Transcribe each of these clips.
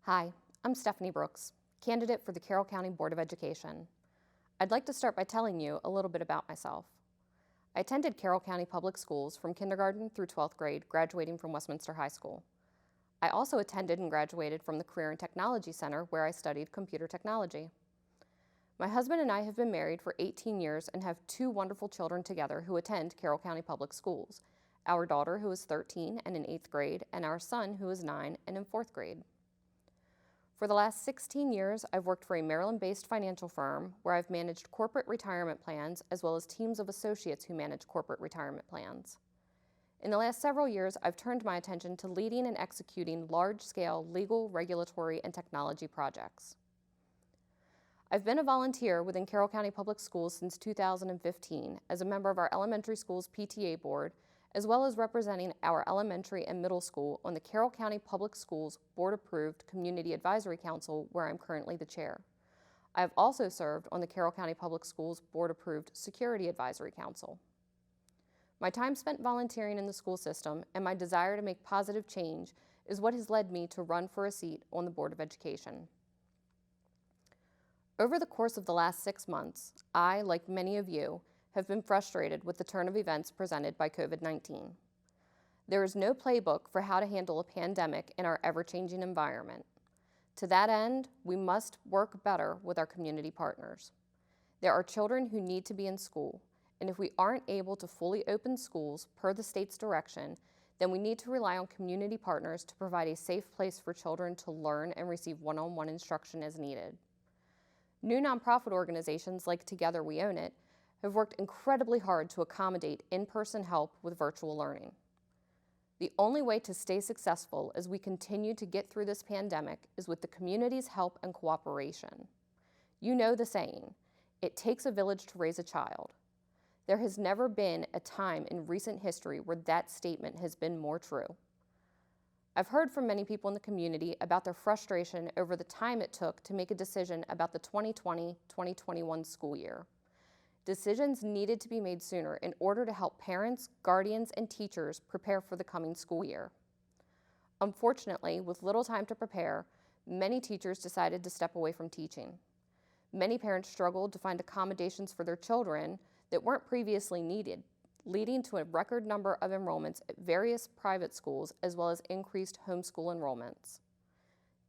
Hi, I'm Stephanie Brooks, candidate for the Carroll County Board of Education. I'd like to start by telling you a little bit about myself. I attended Carroll County Public Schools from kindergarten through 12th grade, graduating from Westminster High School. I also attended and graduated from the Career and Technology Center, where I studied computer technology. My husband and I have been married for 18 years and have two wonderful children together who attend Carroll County Public Schools, our daughter who is 13 and in 8th grade, and our son who is 9 and in 4th grade. For the last 16 years, I've worked for a Maryland-based financial firm where I've managed corporate retirement plans as well as teams of associates who manage corporate retirement plans. In the last several years, I've turned my attention to leading and executing large-scale legal, regulatory, and technology projects. I've been a volunteer within Carroll County Public Schools since 2015 as a member of our elementary school's PTA board, as well as representing our elementary and middle school on the Carroll County Public Schools Board-Approved Community Advisory Council, where I'm currently the chair. I have also served on the Carroll County Public Schools Board-Approved Security Advisory Council. My time spent volunteering in the school system and my desire to make positive change is what has led me to run for a seat on the Board of Education. Over the course of the last 6 months, I, like many of you, have been frustrated with the turn of events presented by COVID-19. There is no playbook for how to handle a pandemic in our ever-changing environment. To that end, we must work better with our community partners. There are children who need to be in school, and if we aren't able to fully open schools per the state's direction, then we need to rely on community partners to provide a safe place for children to learn and receive one-on-one instruction as needed. New nonprofit organizations like Together We Own It have worked incredibly hard to accommodate in-person help with virtual learning. The only way to stay successful as we continue to get through this pandemic is with the community's help and cooperation. You know the saying, it takes a village to raise a child. There has never been a time in recent history where that statement has been more true. I've heard from many people in the community about their frustration over the time it took to make a decision about the 2020-2021 school year. Decisions needed to be made sooner in order to help parents, guardians, and teachers prepare for the coming school year. Unfortunately, with little time to prepare, many teachers decided to step away from teaching. Many parents struggled to find accommodations for their children that weren't previously needed, leading to a record number of enrollments at various private schools as well as increased homeschool enrollments.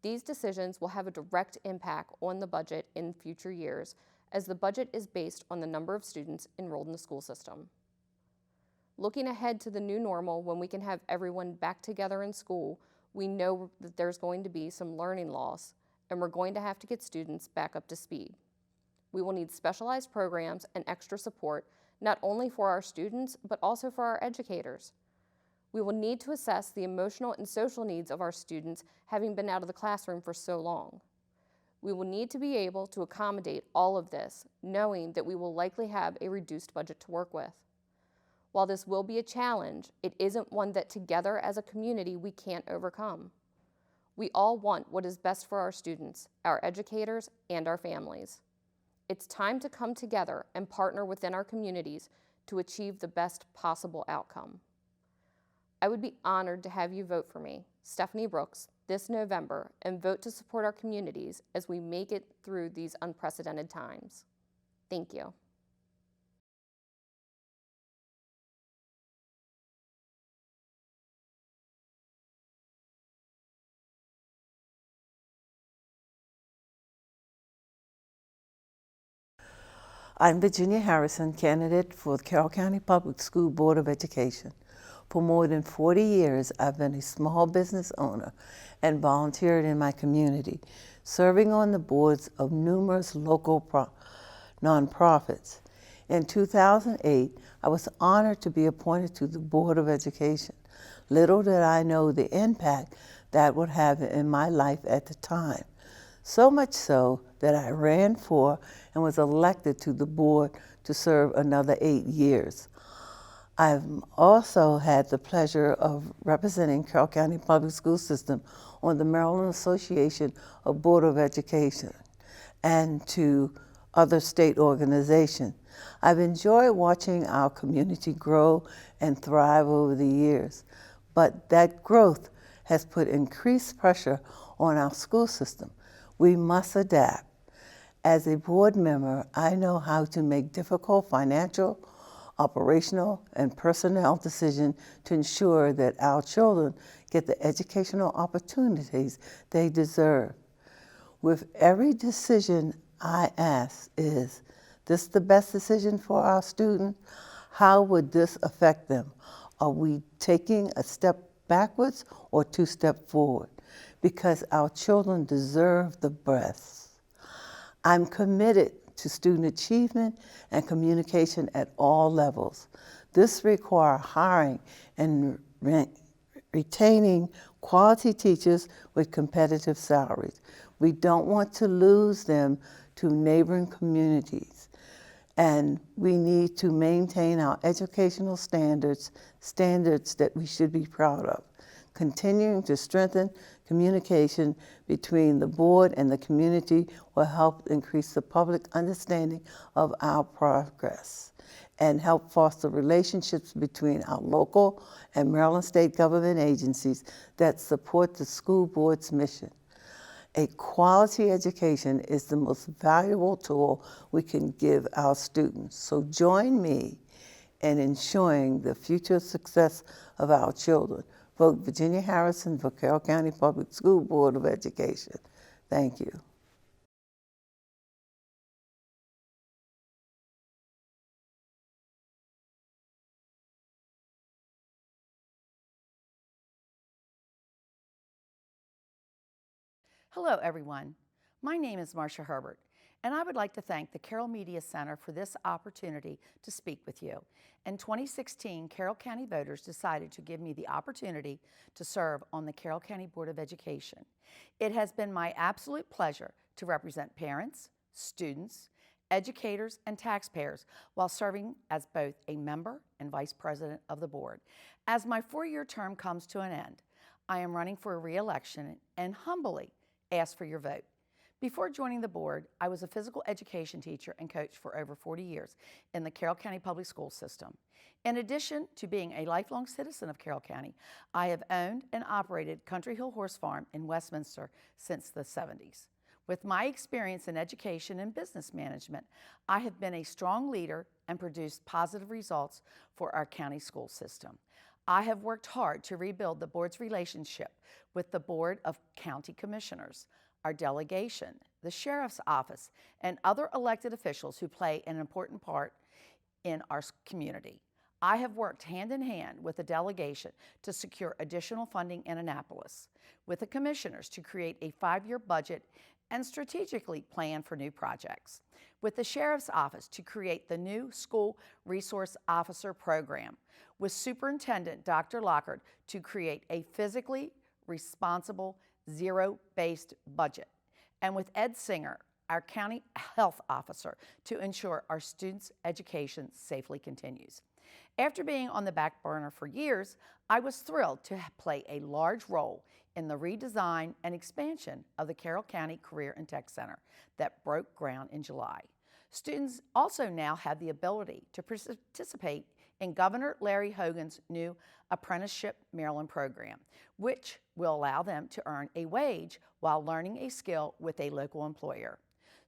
These decisions will have a direct impact on the budget in future years, as the budget is based on the number of students enrolled in the school system. Looking ahead to the new normal, when we can have everyone back together in school, we know that there's going to be some learning loss, and we're going to have to get students back up to speed. We will need specialized programs and extra support, not only for our students, but also for our educators. We will need to assess the emotional and social needs of our students, having been out of the classroom for so long. We will need to be able to accommodate all of this, knowing that we will likely have a reduced budget to work with. While this will be a challenge, it isn't one that together as a community we can't overcome. We all want what is best for our students, our educators, and our families. It's time to come together and partner within our communities to achieve the best possible outcome. I would be honored to have you vote for me, Stephanie Brooks, this November, and vote to support our communities as we make it through these unprecedented times. Thank you. I'm Virginia Harrison, candidate for the Carroll County Public School Board of Education. For more than 40 years, I've been a small business owner and volunteered in my community, serving on the boards of numerous local nonprofits. In 2008, I was honored to be appointed to the Board of Education. Little did I know the impact that would have in my life at the time. So much so that I ran for and was elected to the board to serve another 8 years. I've also had the pleasure of representing Carroll County Public School System on the Maryland Association of Board of Education and to other state organizations. I've enjoyed watching our community grow and thrive over the years, but that growth has put increased pressure on our school system. We must adapt. As a board member, I know how to make difficult financial, operational, and personnel decisions to ensure that our children get the educational opportunities they deserve. With every decision I ask, is this the best decision for our student? How would this affect them? Are we taking a step backwards or 2 steps forward? Because our children deserve the best. I'm committed to student achievement and communication at all levels. This requires hiring and retaining quality teachers with competitive salaries. We don't want to lose them to neighboring communities. And we need to maintain our educational standards that we should be proud of. Continuing to strengthen communication between the board and the community will help increase the public understanding of our progress and help foster relationships between our local and Maryland state government agencies that support the school board's mission. A quality education is the most valuable tool we can give our students. So join me in ensuring the future success of our children. Vote Virginia Harrison for Carroll County Public School Board of Education. Thank you. Hello, everyone. My name is Marcia Herbert, and I would like to thank the Carroll Media Center for this opportunity to speak with you. In 2016, Carroll County voters decided to give me the opportunity to serve on the Carroll County Board of Education. It has been my absolute pleasure to represent parents, students, educators, and taxpayers while serving as both a member and vice president of the board. As my 4-year term comes to an end, I am running for re-election and humbly ask for your vote. Before joining the board, I was a physical education teacher and coach for over 40 years in the Carroll County Public School System. In addition to being a lifelong citizen of Carroll County, I have owned and operated Country Hill Horse Farm in Westminster since the 70s. With my experience in education and business management, I have been a strong leader and produced positive results for our county school system. I have worked hard to rebuild the board's relationship with the Board of County Commissioners, our delegation, the Sheriff's Office, and other elected officials who play an important part in our community. I have worked hand in hand with the delegation to secure additional funding in Annapolis, with the commissioners to create a 5-year budget and strategically plan for new projects, with the Sheriff's Office to create the new School Resource Officer Program, with Superintendent Dr. Lockard to create a physically responsible, zero-based budget, and with Ed Singer, our County Health Officer, to ensure our students' education safely continues. After being on the back burner for years, I was thrilled to play a large role in the redesign and expansion of the Carroll County Career and Tech Center that broke ground in July. Students also now have the ability to participate in Governor Larry Hogan's new Apprenticeship Maryland program, which will allow them to earn a wage while learning a skill with a local employer.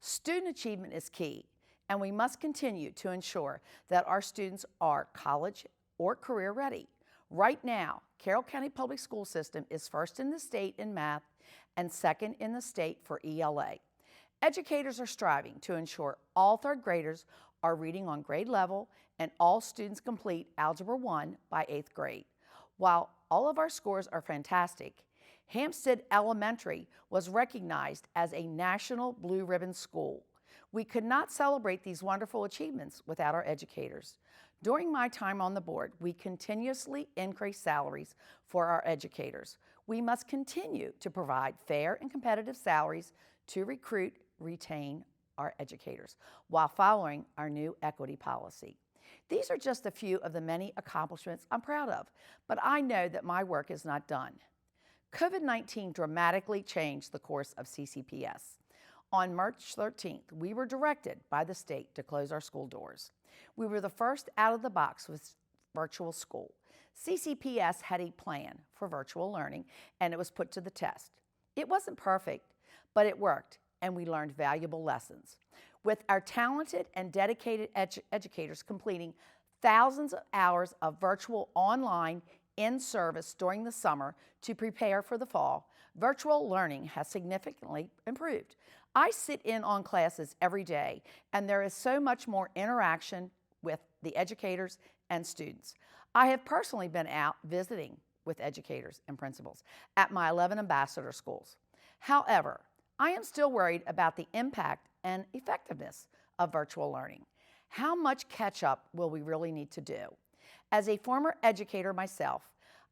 Student achievement is key, and we must continue to ensure that our students are college or career ready. Right now, Carroll County Public School System is first in the state in math and second in the state for ELA. Educators are striving to ensure all 3rd graders are reading on grade level and all students complete Algebra 1 by 8th grade. While all of our scores are fantastic, Hampstead Elementary was recognized as a National Blue Ribbon School. We could not celebrate these wonderful achievements without our educators. During my time on the board, we continuously increased salaries for our educators. We must continue to provide fair and competitive salaries to recruit, retain our educators while following our new equity policy. These are just a few of the many accomplishments I'm proud of, but I know that my work is not done. COVID-19 dramatically changed the course of CCPS. On March 13th, we were directed by the state to close our school doors. We were the first out of the box with virtual school. CCPS had a plan for virtual learning, and it was put to the test. It wasn't perfect, but it worked, and we learned valuable lessons. With our talented and dedicated educators completing thousands of hours of virtual online in-service during the summer to prepare for the fall, virtual learning has significantly improved. I sit in on classes every day, and there is so much more interaction with the educators and students. I have personally been out visiting with educators and principals at my 11 ambassador schools. However, I am still worried about the impact and effectiveness of virtual learning. How much catch-up will we really need to do? As a former educator myself,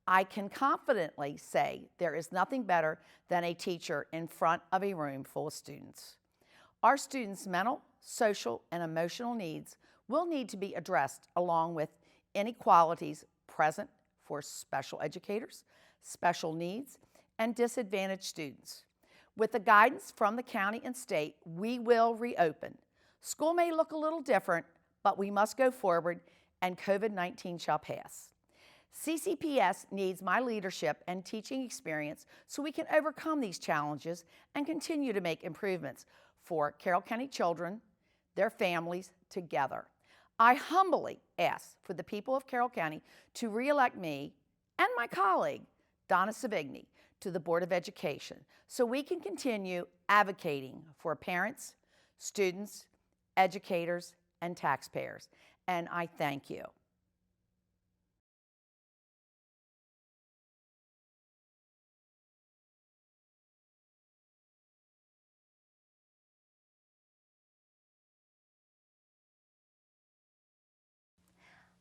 I can confidently say there is nothing better than a teacher in front of a room full of students. Our students' mental, social, and emotional needs will need to be addressed along with inequalities present for special educators, special needs, and disadvantaged students. With the guidance from the county and state, we will reopen. School may look a little different, but we must go forward, and COVID-19 shall pass. CCPS needs my leadership and teaching experience so we can overcome these challenges and continue to make improvements for Carroll County children, their families, together. I humbly ask for the people of Carroll County to re-elect me and my colleague, Donna Savigny, to the Board of Education so we can continue advocating for parents, students, educators, and taxpayers. And I thank you.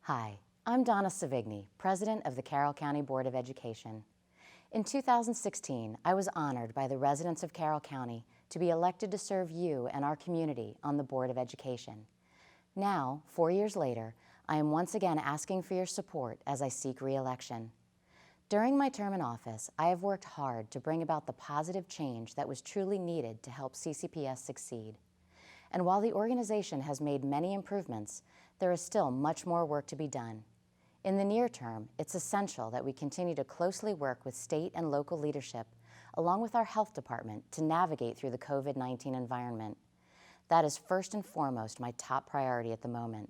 Hi, I'm Donna Savigny, President of the Carroll County Board of Education. In 2016, I was honored by the residents of Carroll County to be elected to serve you and our community on the Board of Education. Now, 4 years later, I am once again asking for your support as I seek re-election. During my term in office, I have worked hard to bring about the positive change that was truly needed to help CCPS succeed. And while the organization has made many improvements, there is still much more work to be done. In the near term, it's essential that we continue to closely work with state and local leadership, along with our health department, to navigate through the COVID-19 environment. That is first and foremost my top priority at the moment.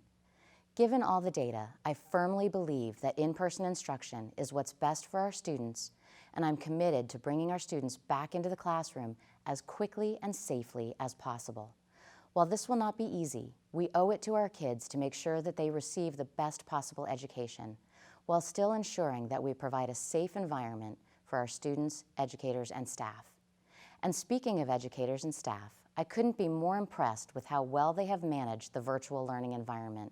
Given all the data, I firmly believe that in-person instruction is what's best for our students, and I'm committed to bringing our students back into the classroom as quickly and safely as possible. While this will not be easy, we owe it to our kids to make sure that they receive the best possible education, while still ensuring that we provide a safe environment for our students, educators, and staff. And speaking of educators and staff, I couldn't be more impressed with how well they have managed the virtual learning environment.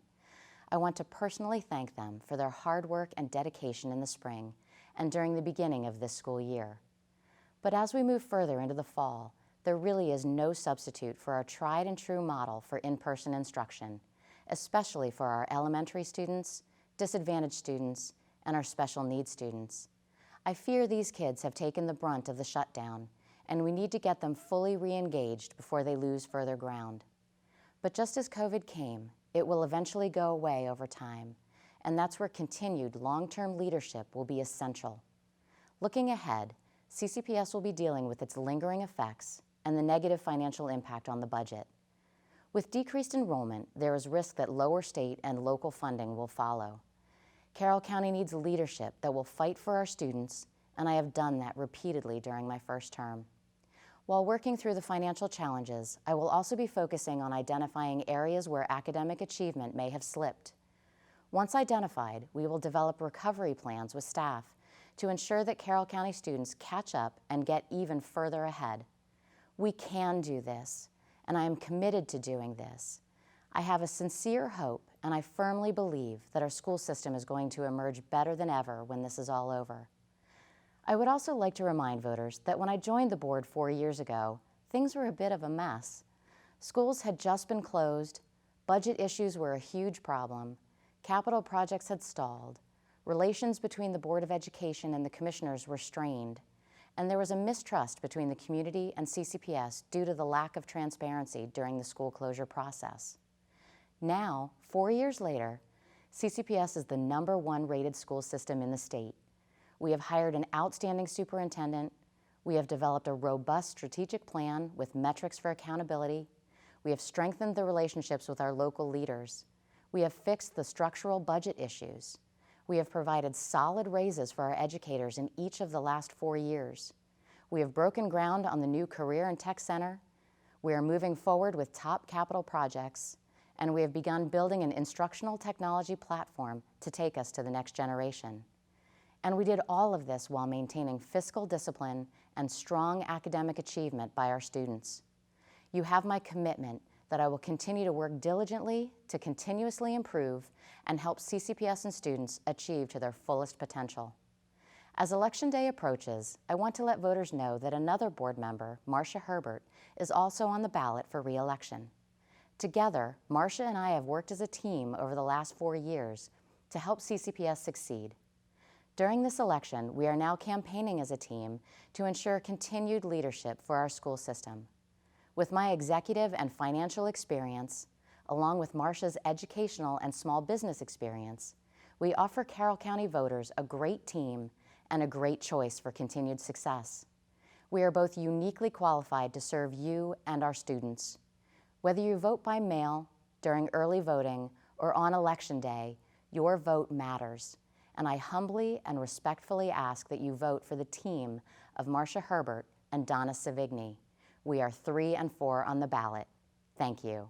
I want to personally thank them for their hard work and dedication in the spring and during the beginning of this school year. But as we move further into the fall, there really is no substitute for our tried and true model for in-person instruction, especially for our elementary students, disadvantaged students, and our special needs students. I fear these kids have taken the brunt of the shutdown, and we need to get them fully re-engaged before they lose further ground. But just as COVID came, it will eventually go away over time, and that's where continued long-term leadership will be essential. Looking ahead, CCPS will be dealing with its lingering effects and the negative financial impact on the budget. With decreased enrollment, there is risk that lower state and local funding will follow. Carroll County needs leadership that will fight for our students, and I have done that repeatedly during my first term. While working through the financial challenges, I will also be focusing on identifying areas where academic achievement may have slipped. Once identified, we will develop recovery plans with staff to ensure that Carroll County students catch up and get even further ahead. We can do this, and I am committed to doing this. I have a sincere hope, and I firmly believe that our school system is going to emerge better than ever when this is all over. I would also like to remind voters that when I joined the board 4 years ago, things were a bit of a mess. Schools had just been closed, budget issues were a huge problem, capital projects had stalled, relations between the Board of Education and the commissioners were strained, and there was a mistrust between the community and CCPS due to the lack of transparency during the school closure process. Now, 4 years later, CCPS is the #1 rated school system in the state. We have hired an outstanding superintendent. We have developed a robust strategic plan with metrics for accountability. We have strengthened the relationships with our local leaders. We have fixed the structural budget issues. We have provided solid raises for our educators in each of the last 4 years. We have broken ground on the new Career and Tech Center. We are moving forward with top capital projects, and we have begun building an instructional technology platform to take us to the next generation. And we did all of this while maintaining fiscal discipline and strong academic achievement by our students. You have my commitment that I will continue to work diligently to continuously improve and help CCPS and students achieve to their fullest potential. As Election Day approaches, I want to let voters know that another board member, Marcia Herbert, is also on the ballot for re-election. Together, Marcia and I have worked as a team over the last 4 years to help CCPS succeed. During this election, we are now campaigning as a team to ensure continued leadership for our school system. With my executive and financial experience, along with Marcia's educational and small business experience, we offer Carroll County voters a great team and a great choice for continued success. We are both uniquely qualified to serve you and our students. Whether you vote by mail, during early voting, or on Election Day, your vote matters, and I humbly and respectfully ask that you vote for the team of Marcia Herbert and Donna Savigny. We are 3 and 4 on the ballot. Thank you.